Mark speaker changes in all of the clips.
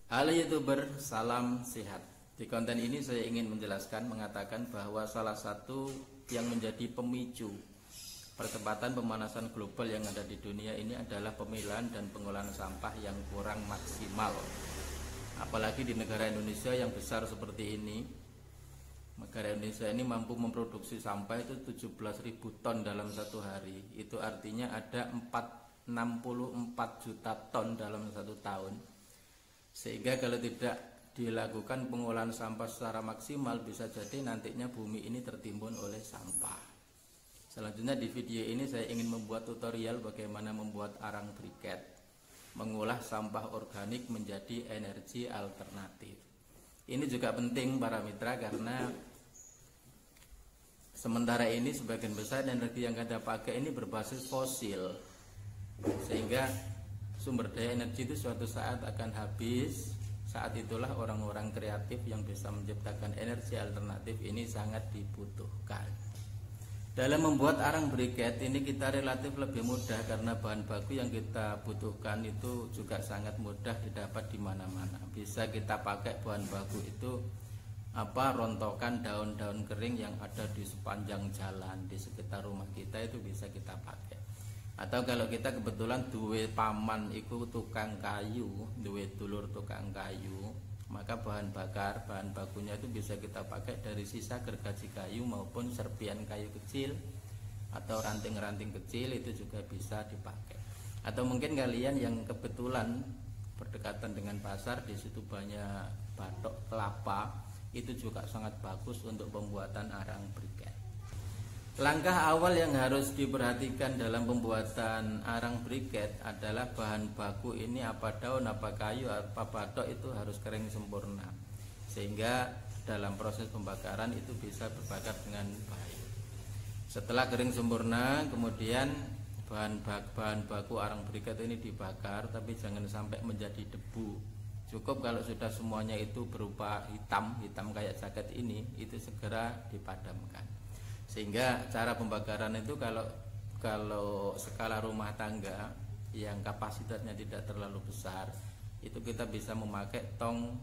Speaker 1: Halo YouTuber, salam sehat. Di konten ini saya ingin menjelaskan, mengatakan bahwa salah satu yang menjadi pemicu percepatan pemanasan global yang ada di dunia ini adalah pemilahan dan pengolahan sampah yang kurang maksimal. Apalagi di negara Indonesia yang besar seperti ini. Negara Indonesia ini mampu memproduksi sampah itu 17.000 ton dalam satu hari. Itu artinya ada 64 juta ton dalam satu tahun. Sehingga kalau tidak dilakukan pengolahan sampah secara maksimal, bisa jadi nantinya bumi ini tertimbun oleh sampah. Selanjutnya di video ini saya ingin membuat tutorial bagaimana membuat arang briket, mengolah sampah organik menjadi energi alternatif. Ini juga penting para mitra karena sementara ini sebagian besar energi yang kita pakai ini berbasis fosil, sehingga sumber daya energi itu suatu saat akan habis. Saat itulah orang-orang kreatif yang bisa menciptakan energi alternatif ini sangat dibutuhkan. Dalam membuat arang briket ini kita relatif lebih mudah karena bahan baku yang kita butuhkan itu juga sangat mudah didapat di mana-mana. Bisa kita pakai bahan baku itu rontokan daun-daun kering yang ada di sepanjang jalan di sekitar rumah kita, itu bisa kita pakai. Atau kalau kita kebetulan duwe paman iku tukang kayu, duwe dulur tukang kayu, maka bahan bakunya itu bisa kita pakai dari sisa gergaji kayu maupun serpian kayu kecil atau ranting-ranting kecil, itu juga bisa dipakai. Atau mungkin kalian yang kebetulan berdekatan dengan pasar, di situ banyak batok kelapa, itu juga sangat bagus untuk pembuatan arang briket. Langkah awal yang harus diperhatikan dalam pembuatan arang briket adalah bahan baku ini apa daun, apa kayu, apa batok, itu harus kering sempurna, sehingga dalam proses pembakaran itu bisa berbakar dengan baik. Setelah kering sempurna, kemudian bahan baku arang briket ini dibakar, tapi jangan sampai menjadi debu. Cukup kalau sudah semuanya itu berupa hitam kayak jaket ini, itu segera dipadamkan. Sehingga cara pembakaran itu kalau skala rumah tangga yang kapasitasnya tidak terlalu besar, itu kita bisa memakai tong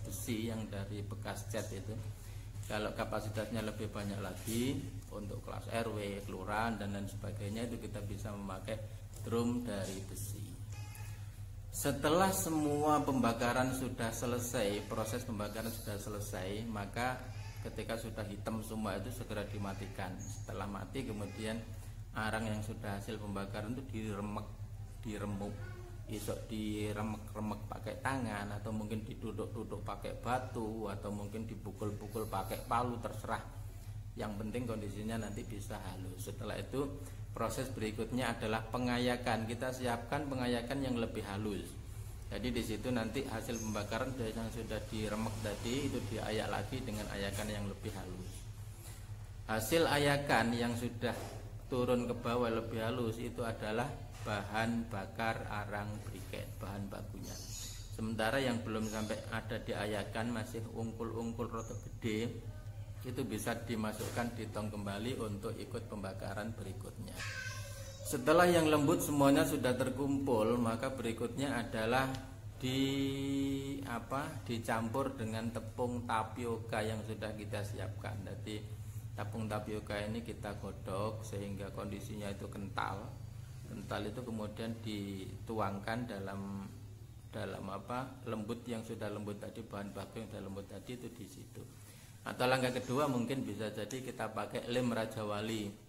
Speaker 1: besi yang dari bekas cat itu. Kalau kapasitasnya lebih banyak lagi untuk kelas RW, kelurahan dan lain sebagainya, itu kita bisa memakai drum dari besi. Setelah semua pembakaran sudah selesai, proses pembakaran sudah selesai, maka ketika sudah hitam semua itu segera dimatikan. Setelah mati, kemudian arang yang sudah hasil pembakaran itu diremuk, isok diremek pakai tangan, atau mungkin diduduk-duduk pakai batu, atau mungkin dipukul-pukul pakai palu, terserah. Yang penting kondisinya nanti bisa halus. Setelah itu proses berikutnya adalah pengayakan. Kita siapkan pengayakan yang lebih halus. Jadi di situ nanti hasil pembakaran yang sudah diremek tadi itu diayak lagi dengan ayakan yang lebih halus. Hasil ayakan yang sudah turun ke bawah lebih halus itu adalah bahan bakar arang briket, bahan bakunya. Sementara yang belum sampai ada diayakan, masih ungkul-ungkul rotok gede, itu bisa dimasukkan di tong kembali untuk ikut pembakaran berikutnya. Setelah yang lembut semuanya sudah terkumpul, maka berikutnya adalah dicampur dengan tepung tapioka yang sudah kita siapkan. Jadi tepung tapioka ini kita godok sehingga kondisinya itu kental. Kental itu kemudian dituangkan dalam lembut yang sudah lembut tadi, bahan baku yang sudah lembut tadi itu di situ. Atau langkah kedua mungkin bisa jadi kita pakai lem Raja Wali.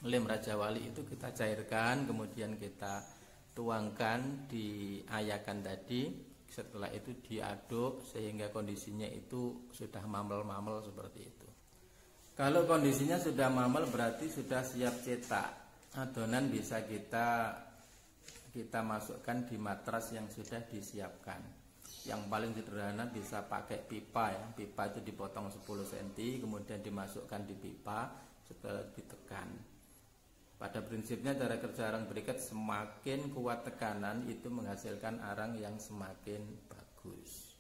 Speaker 1: Lem Raja Wali itu kita cairkan, kemudian kita tuangkan di ayakan tadi. Setelah itu diaduk sehingga kondisinya itu sudah mamel-mamel seperti itu. Kalau kondisinya sudah mamel berarti sudah siap cetak. Adonan bisa kita masukkan di matras yang sudah disiapkan. Yang paling sederhana bisa pakai pipa ya. Pipa itu dipotong 10 cm, kemudian dimasukkan di pipa, setelah ditekan. Pada prinsipnya cara kerja arang briket, semakin kuat tekanan itu menghasilkan arang yang semakin bagus.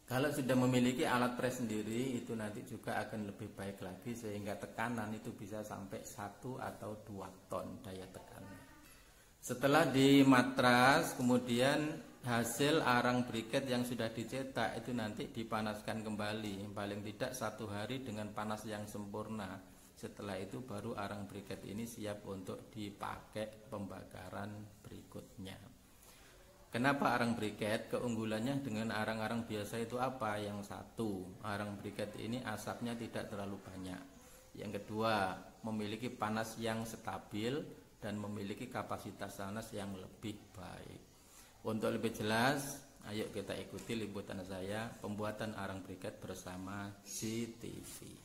Speaker 1: Kalau sudah memiliki alat pres sendiri, itu nanti juga akan lebih baik lagi, sehingga tekanan itu bisa sampai 1 atau 2 ton daya tekannya. Setelah dimatras, kemudian hasil arang briket yang sudah dicetak itu nanti dipanaskan kembali, paling tidak 1 hari dengan panas yang sempurna. Setelah itu baru arang briket ini siap untuk dipakai pembakaran berikutnya. Kenapa arang briket? Keunggulannya dengan arang-arang biasa itu apa? Yang satu, arang briket ini asapnya tidak terlalu banyak. Yang kedua, memiliki panas yang stabil dan memiliki kapasitas panas yang lebih baik. Untuk lebih jelas, ayo kita ikuti liputan saya pembuatan arang briket bersama GTV.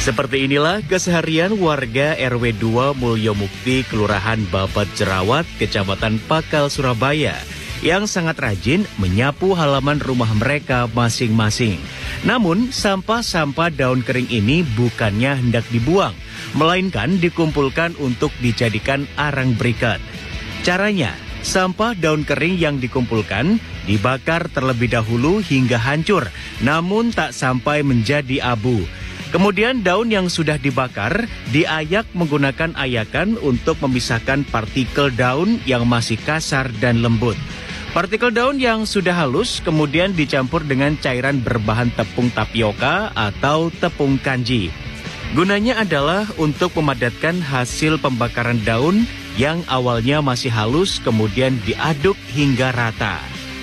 Speaker 2: Seperti inilah keseharian warga RW 2 Mulyo Mukti, Kelurahan Babat Jerawat, Kecamatan Pakal, Surabaya, yang sangat rajin menyapu halaman rumah mereka masing-masing. Namun, sampah-sampah daun kering ini bukannya hendak dibuang, melainkan dikumpulkan untuk dijadikan arang briket. Caranya, sampah daun kering yang dikumpulkan dibakar terlebih dahulu hingga hancur, namun tak sampai menjadi abu. Kemudian daun yang sudah dibakar diayak menggunakan ayakan untuk memisahkan partikel daun yang masih kasar dan lembut. Partikel daun yang sudah halus kemudian dicampur dengan cairan berbahan tepung tapioka atau tepung kanji. Gunanya adalah untuk memadatkan hasil pembakaran daun yang awalnya masih halus kemudian diaduk hingga rata.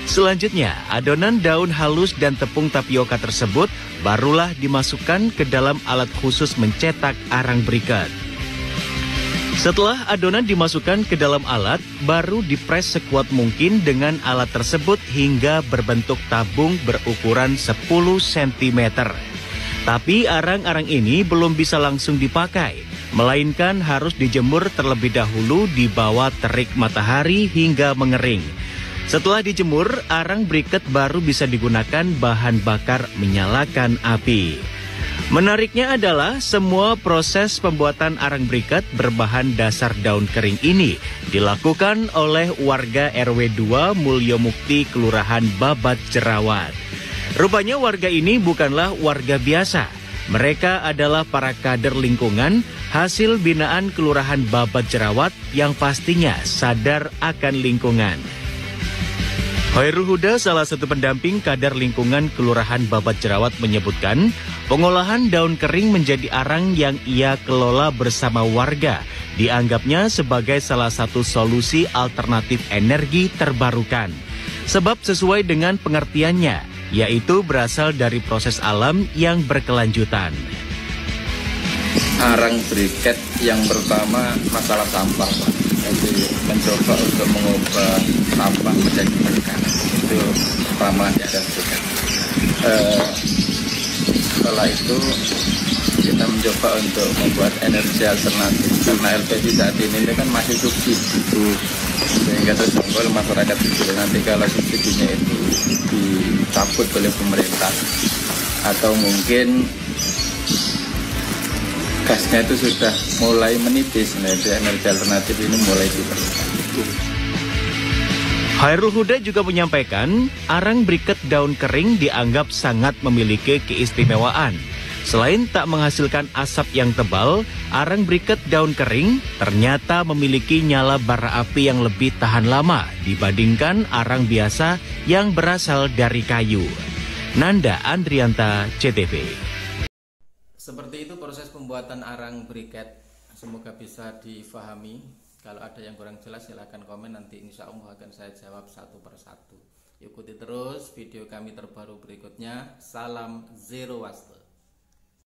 Speaker 2: Selanjutnya, adonan daun halus dan tepung tapioka tersebut barulah dimasukkan ke dalam alat khusus mencetak arang briket. Setelah adonan dimasukkan ke dalam alat, baru dipres sekuat mungkin dengan alat tersebut hingga berbentuk tabung berukuran 10 cm. Tapi arang-arang ini belum bisa langsung dipakai, melainkan harus dijemur terlebih dahulu di bawah terik matahari hingga mengering. Setelah dijemur, arang briket baru bisa digunakan bahan bakar menyalakan api. Menariknya adalah semua proses pembuatan arang briket berbahan dasar daun kering ini dilakukan oleh warga RW 2 Mulyo Mukti, Kelurahan Babat Jerawat. Rupanya warga ini bukanlah warga biasa. Mereka adalah para kader lingkungan hasil binaan Kelurahan Babat Jerawat yang pastinya sadar akan lingkungan. Hoirul Huda, salah satu pendamping kader lingkungan Kelurahan Babat Jerawat, menyebutkan pengolahan daun kering menjadi arang yang ia kelola bersama warga dianggapnya sebagai salah satu solusi alternatif energi terbarukan. Sebab sesuai dengan pengertiannya, yaitu berasal dari proses alam yang berkelanjutan.
Speaker 1: Arang briket yang pertama masalah sampah, Pak. Jadi mencoba untuk mengubah sampah menjadi berkah, itu pertama dan juga. Setelah itu kita mencoba untuk membuat energi alternatif karena LPG saat ini kan masih subsidi, sehingga terjangkau masyarakat kecil. Nanti kalau subsidinya itu dicabut oleh pemerintah atau mungkin gasnya itu sudah mulai menipis, nah itu energi alternatif ini mulai diperlukan.
Speaker 2: Hoirul Huda juga menyampaikan arang briket daun kering dianggap sangat memiliki keistimewaan. Selain tak menghasilkan asap yang tebal, arang briket daun kering ternyata memiliki nyala bara api yang lebih tahan lama dibandingkan arang biasa yang berasal dari kayu. Nanda Andrianta, CTV.
Speaker 1: Seperti itu proses pembuatan arang briket. Semoga bisa difahami. Kalau ada yang kurang jelas silahkan komen, nanti insya Allah akan saya jawab satu persatu. Ikuti terus video kami terbaru berikutnya. Salam Zero Waste.